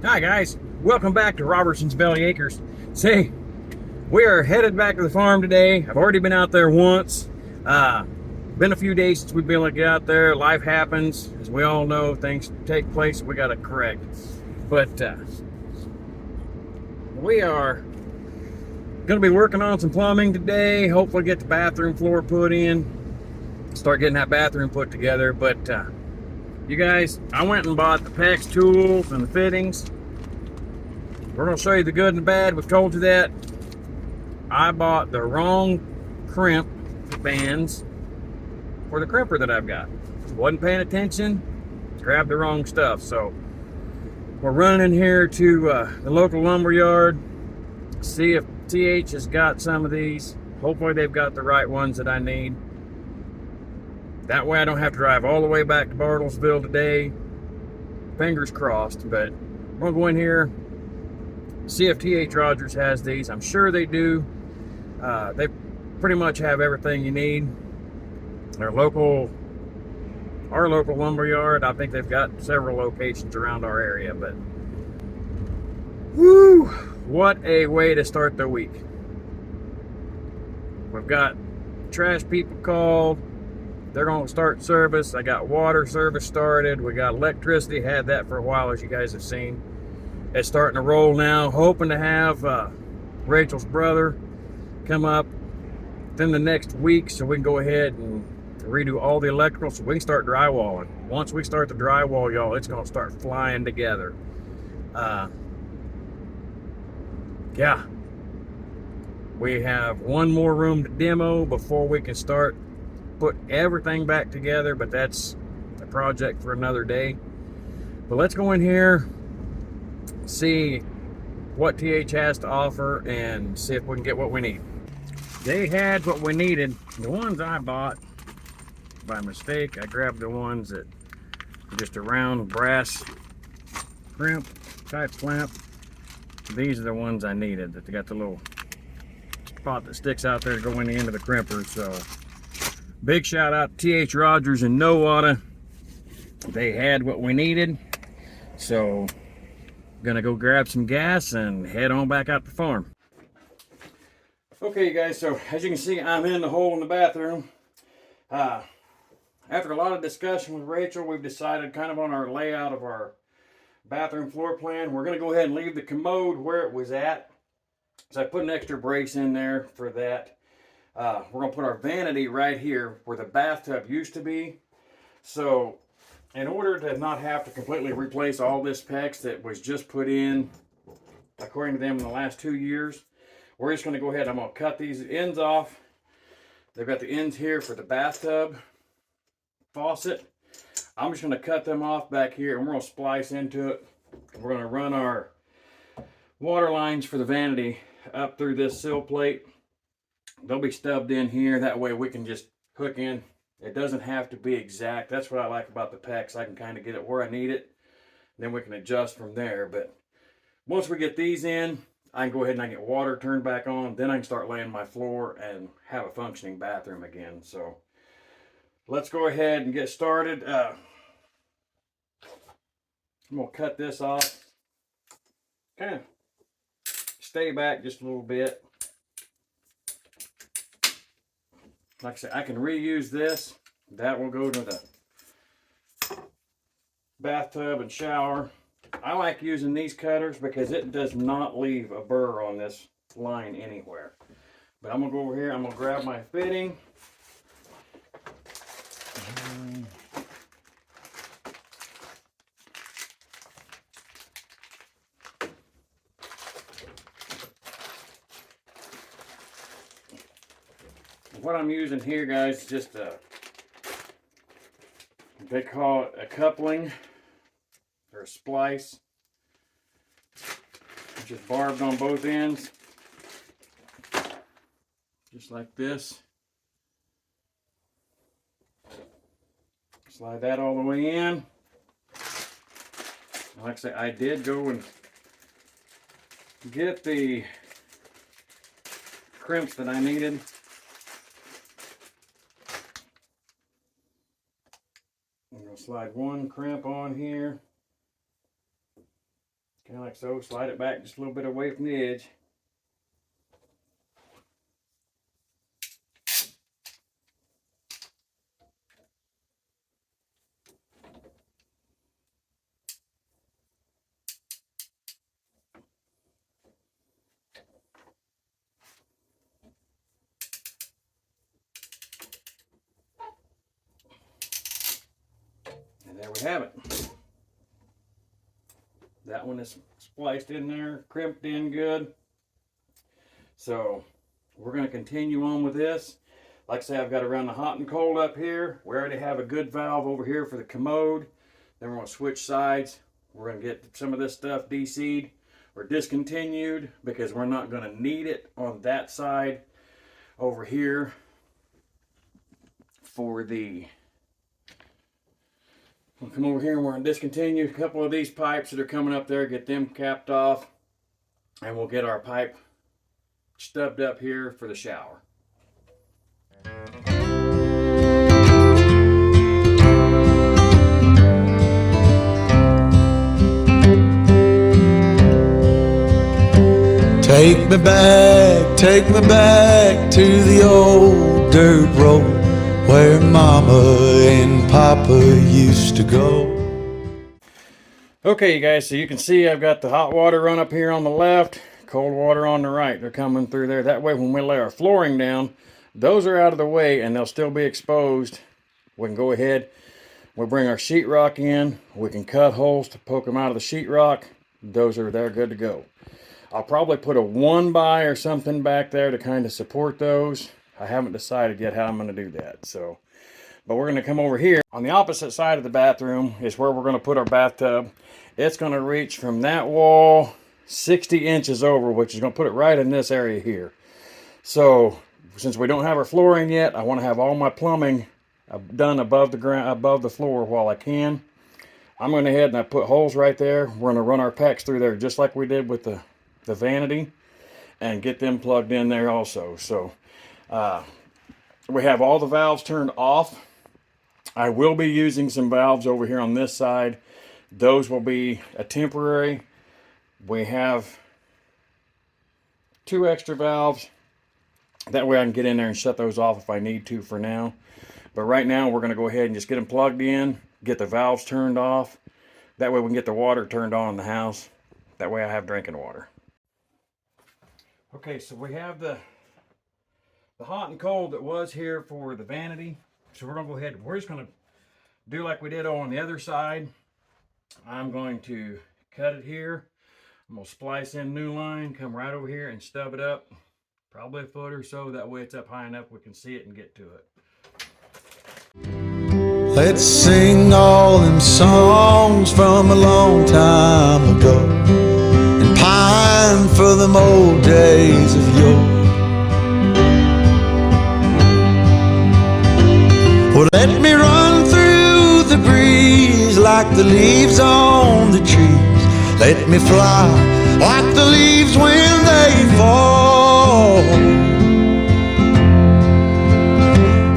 Hi guys, welcome back to Robertson's Belly Acres. Say, we are headed back to the farm today. I've already been out there once. Been a few days since we've been able to get out there. Life happens, as we all know. Things take place. We got to correct. But we are going to be working on some plumbing today. Hopefully, get the bathroom floor put in. Start getting that bathroom put together. But you guys, I went and bought the PEX tools and the fittings. We're going to show you the good and the bad. We've told you that. I bought the wrong crimp bands for the crimper that I've got. Wasn't paying attention, grabbed the wrong stuff. So we're running in here to the local lumber yard, see if TH has got some of these. Hopefully they've got the right ones that I need. That way I don't have to drive all the way back to Bartlesville today. Fingers crossed, but we'll go in here, see if TH Rogers has these. I'm sure they do. They pretty much have everything you need. Our local lumber yard, I think they've got several locations around our area, but whoo, what a way to start the week. We've got trash people called. They're going to start service. I got water service started. We got electricity, had that for a while, as you guys have seen. It's starting to roll now. Hoping to have Rachel's brother come up within the next week so we can go ahead and redo all the electrical so we can start drywalling. Once we start the drywall, y'all, it's going to start flying together. Yeah. We have one more room to demo before we can start put everything back together, but that's a project for another day. But let's go in here, see what TH has to offer, and see if we can get what we need. They had what we needed. The ones I bought by mistake, I grabbed the ones that are just a round brass crimp type clamp. These are the ones I needed, that they got the little spot that sticks out there going into the crimper. So big shout out to TH Rogers and Nowata. They had what we needed. So gonna go grab some gas and head on back out to the farm. Okay, you guys, so as you can see, I'm in the hole in the bathroom. After a lot of discussion with Rachel, we've decided kind of on our layout of our bathroom floor plan. We're gonna go ahead and leave the commode where it was at. So I put an extra brace in there for that. We're gonna put our vanity right here where the bathtub used to be. So in order to not have to completely replace all this PEX that was just put in, according to them, in the last 2 years, we're just gonna go ahead, I'm gonna cut these ends off. They've got the ends here for the bathtub faucet. I'm just gonna cut them off back here and we're gonna splice into it. We're gonna run our water lines for the vanity up through this sill plate. They'll be stubbed in here. That way we can just hook in. It doesn't have to be exact. That's what I like about the PEX. I can kind of get it where I need it. Then we can adjust from there. But once we get these in, I can go ahead and I get water turned back on. Then I can start laying my floor and have a functioning bathroom again. So let's go ahead and get started. I'm going to cut this off. Kind of stay back just a little bit. Like I said, I can reuse this. That will go to the bathtub and shower. I like using these cutters because it does not leave a burr on this line anywhere. But I'm going to go over here. I'm going to grab my fitting. What I'm using here, guys, is just they call it a coupling or a splice. It's just barbed on both ends, just like this. Slide that all the way in. Like I say, I did go and get the crimps that I needed. I'm going to slide one crimp on here. Kind of like so. Slide it back just a little bit away from the edge. And there we have it. That one is spliced in there, crimped in good. So we're going to continue on with this. Like I say, I've got to run the hot and cold up here. We already have a good valve over here for the commode. Then we're going to switch sides. We're going to get some of this stuff DC'd or discontinued because we're not going to need it on that side over here for the... We'll come over here and we're going to discontinue a couple of these pipes that are coming up there, get them capped off, and we'll get our pipe stubbed up here for the shower. Take me back to the old dirt road where Mama and Papa used to go. Okay, you guys, so you can see I've got the hot water run up here on the left, cold water on the right. They're coming through there. That way when we lay our flooring down, those are out of the way and they'll still be exposed. We can go ahead, we'll bring our sheetrock in. We can cut holes to poke them out of the sheetrock. They're good to go. I'll probably put a 1x or something back there to kind of support those. I haven't decided yet how I'm going to do that. So, but we're going to come over here. On the opposite side of the bathroom is where we're going to put our bathtub. It's going to reach from that wall 60 inches over, which is going to put it right in this area here. So, since we don't have our flooring yet, I want to have all my plumbing done above the ground, above the floor while I can. I'm going to head and I put holes right there. We're going to run our PEX through there just like we did with the vanity and get them plugged in there also. So we have all the valves turned off. I will be using some valves over here on this side. Those will be a temporary. We have 2 extra valves. That way I can get in there and shut those off if I need to for now. But right now we're going to go ahead and just get them plugged in, get the valves turned off. That way we can get the water turned on in the house. That way I have drinking water. Okay, so we have the hot and cold that was here for the vanity. So we're going to go ahead, we're just going to do like we did on the other side. I'm going to cut it here. I'm going to splice in new line, come right over here and stub it up. Probably a foot or so. That way it's up high enough we can see it and get to it. Let's sing all them songs from a long time ago and pine for them old days of yore. Well, let me run through the breeze like the leaves on the trees. Let me fly like the leaves when they fall.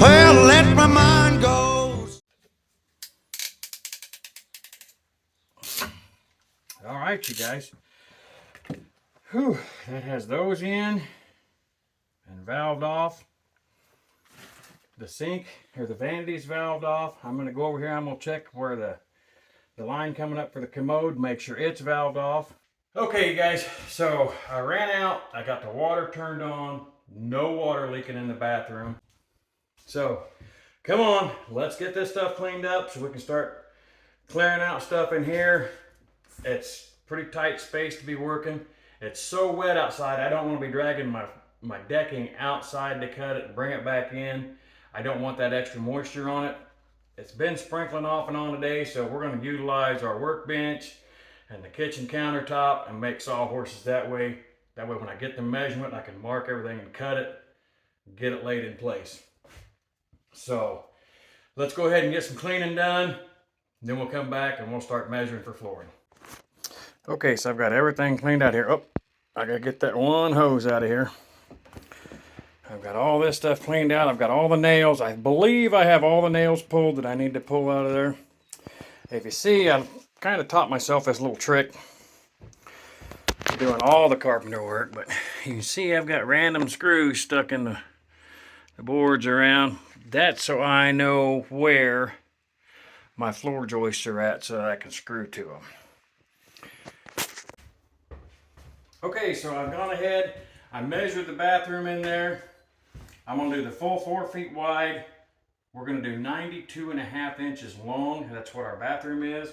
Well, let my mind go. All right, you guys. Whew, that has those in and valved off. The sink or the vanity's valved off. I'm going to go over here. I'm going to check where the line coming up for the commode, make sure it's valved off. Okay, you guys, so I ran out. I got the water turned on. No water leaking in the bathroom. So come on, let's get this stuff cleaned up so we can start clearing out stuff in here. It's pretty tight space to be working. It's so wet outside. I don't want to be dragging my decking outside to cut it and bring it back in. I don't want that extra moisture on it. It's been sprinkling off and on today, so we're going to utilize our workbench and the kitchen countertop and make sawhorses that way. That way when I get the measurement, I can mark everything and cut it, get it laid in place. So let's go ahead and get some cleaning done. Then we'll come back and we'll start measuring for flooring. Okay, so I've got everything cleaned out here. Oh, I gotta get that one hose out of here. I've got all this stuff cleaned out. I've got all the nails. I believe I have all the nails pulled that I need to pull out of there. If you see, I kind of taught myself this little trick. doing all the carpenter work, but you can see I've got random screws stuck in the boards around. That's so I know where my floor joists are at so that I can screw to them. Okay, so I've gone ahead, I measured the bathroom in there. I'm gonna do the full 4 feet wide. We're gonna do 92.5 inches long. That's what our bathroom is.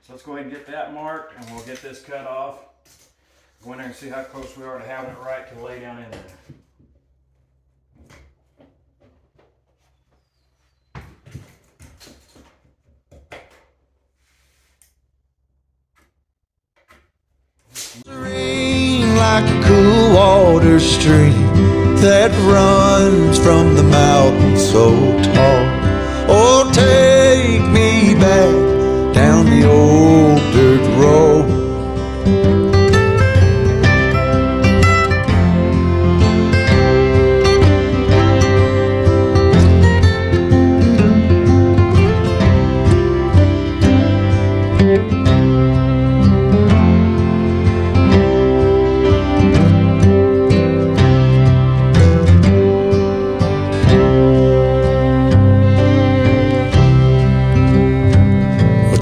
So let's go ahead and get that marked and we'll get this cut off. Go in there and see how close we are to having it right to lay down in there. Like a cool water stream that runs from the mountain so tall. Oh, take me back down the old dirt road.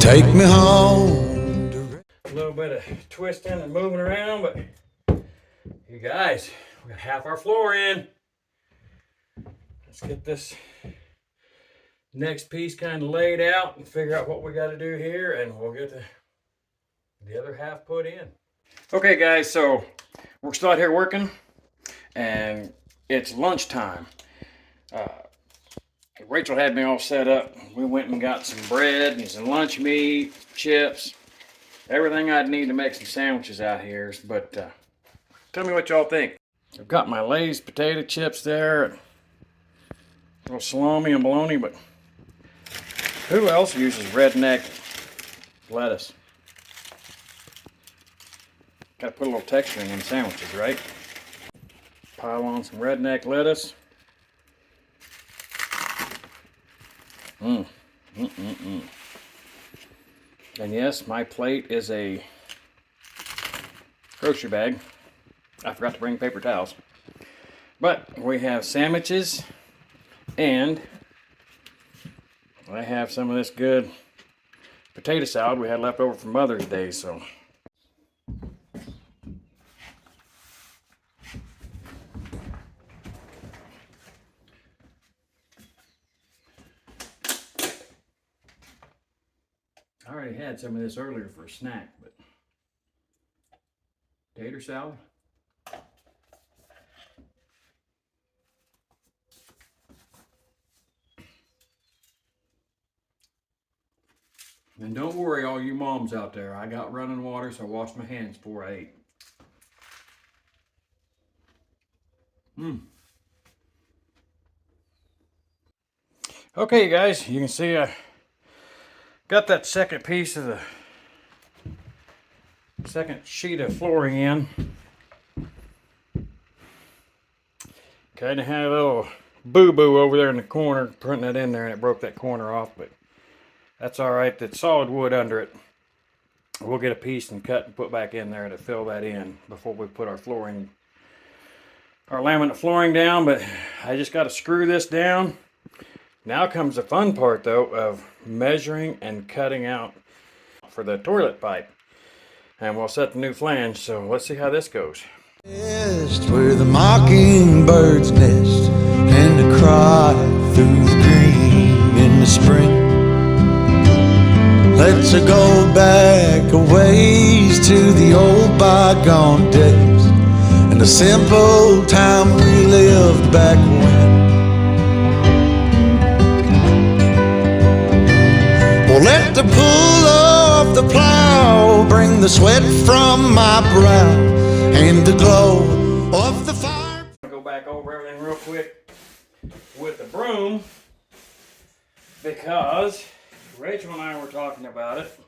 Take me home. A little bit of twisting and moving around, but you guys, we got half our floor in. Let's get this next piece kind of laid out and figure out what we got to do here, and we'll get the other half put in. Okay guys, so we're still out here working and it's lunchtime. Rachel had me all set up. We went and got some bread and some lunch meat, chips, everything I'd need to make some sandwiches out here. But tell me what y'all think. I've got my Lay's potato chips there, and a little salami and bologna, but who else uses redneck lettuce? Gotta put a little texture in them sandwiches, right? Pile on some redneck lettuce. And yes, my plate is a grocery bag. I forgot to bring paper towels. But we have sandwiches, and I have some of this good potato salad we had left over from Mother's Day, so. I already had some of this earlier for a snack, but tater salad. And don't worry, all you moms out there, I got running water, so I washed my hands before I ate. Okay guys, you can see I got that second piece of the second sheet of flooring in. Kind of had a little boo-boo over there in the corner, putting it in there, and it broke that corner off, but that's all right. That's solid wood under it. We'll get a piece and cut and put back in there to fill that in before we put our flooring, our laminate flooring down. But I just got to screw this down. Now comes the fun part though of measuring and cutting out for the toilet pipe. And we'll set the new flange, so let's see how this goes. Where the mockingbirds nest and to cry through the green in the spring. Let's go back a ways to the old bygone days and the simple time we lived back when. Well, let the pull of the plow bring the sweat from my brow and the glow of the fire. I'll go back over everything real quick with the broom because Rachel and I were talking about it,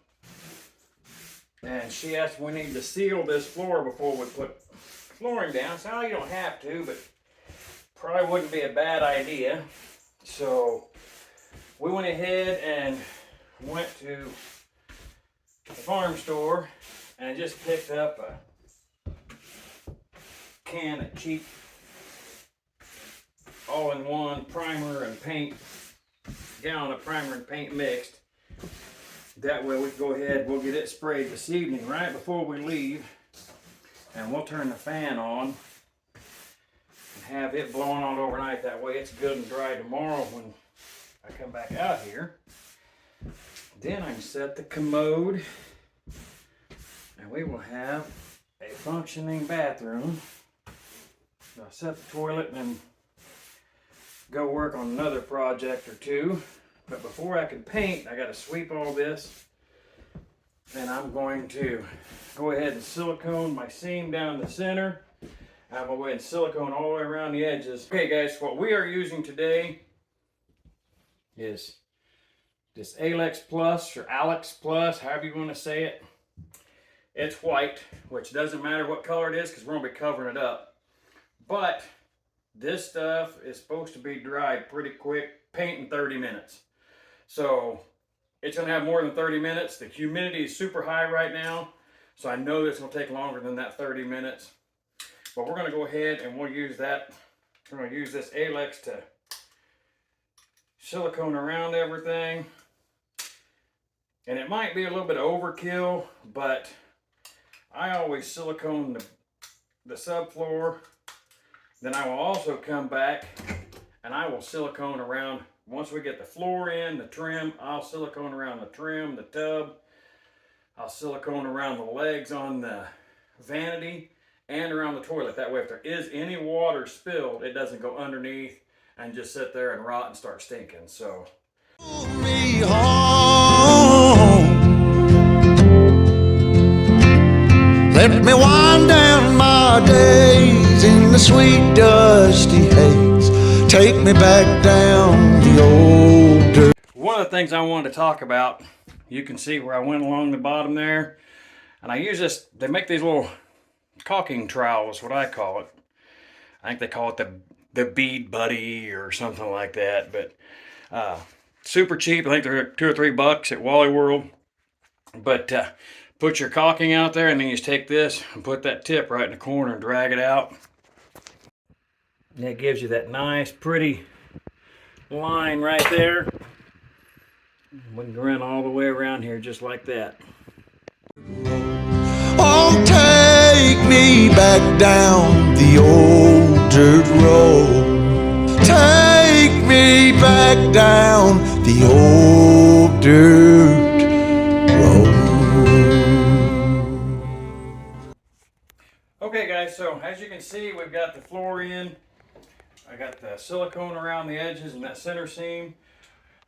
and she asked if we need to seal this floor before we put flooring down. So you don't have to, but probably wouldn't be a bad idea. So we went ahead and went to the farm store and just picked up a can of cheap all-in-one primer and paint, gallon of primer and paint mixed. That way we can go ahead, we'll get it sprayed this evening right before we leave, and we'll turn the fan on and have it blowing on overnight. That way it's good and dry tomorrow when I come back out here. Then I can set the commode and we will have a functioning bathroom. I'll set the toilet and then go work on another project or two. But before I can paint, I got to sweep all this. And I'm going to go ahead and silicone my seam down the center. I'm going to go ahead and silicone all the way around the edges. Okay guys, what we are using today is this Alex Plus or Alex Plus, however you want to say it. It's white, which doesn't matter what color it is because we're going to be covering it up. But this stuff is supposed to be dried pretty quick, paint in 30 minutes. So it's going to have more than 30 minutes. The humidity is super high right now, so I know it's going to take longer than that 30 minutes. But we're going to go ahead and we'll use that. We're going to use this Alex to silicone around everything. And it might be a little bit of overkill, but I always silicone the subfloor. Then I will also come back and I will silicone around, once we get the floor in, the trim, I'll silicone around the trim, the tub. I'll silicone around the legs on the vanity and around the toilet. That way if there is any water spilled, it doesn't go underneath and just sit there and rot and start stinking. So Me home. Let me wind down my days in the sweet dusty haze. Take me back down the old dirt. one of the things I wanted to talk about, you can see where I went along the bottom there, and I use this, they make these little caulking trowels, what I call it. I think they call it the bead buddy or something like that, but super cheap. I think they're $2 or $3 at Wally World. But put your caulking out there, and then you just take this and put that tip right in the corner and drag it out. And it gives you that nice, pretty line right there. We can run all the way around here just like that. Oh, take me back down the old dirt road. Take me back down the old dirt road. Okay guys, so as you can see, we've got the floor in. I got the silicone around the edges and that center seam.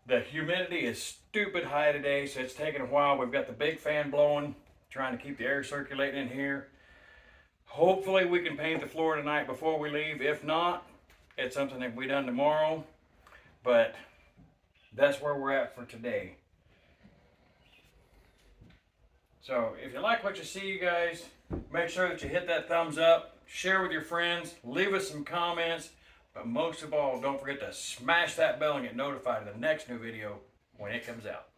The humidity is stupid high today, so it's taking a while. We've got the big fan blowing, trying to keep the air circulating in here. Hopefully we can paint the floor tonight before we leave. If not, it's something that will be done tomorrow. But that's where we're at for today. So if you like what you see, you guys, make sure that you hit that thumbs up, share with your friends, leave us some comments, but most of all, don't forget to smash that bell and get notified of the next new video when it comes out.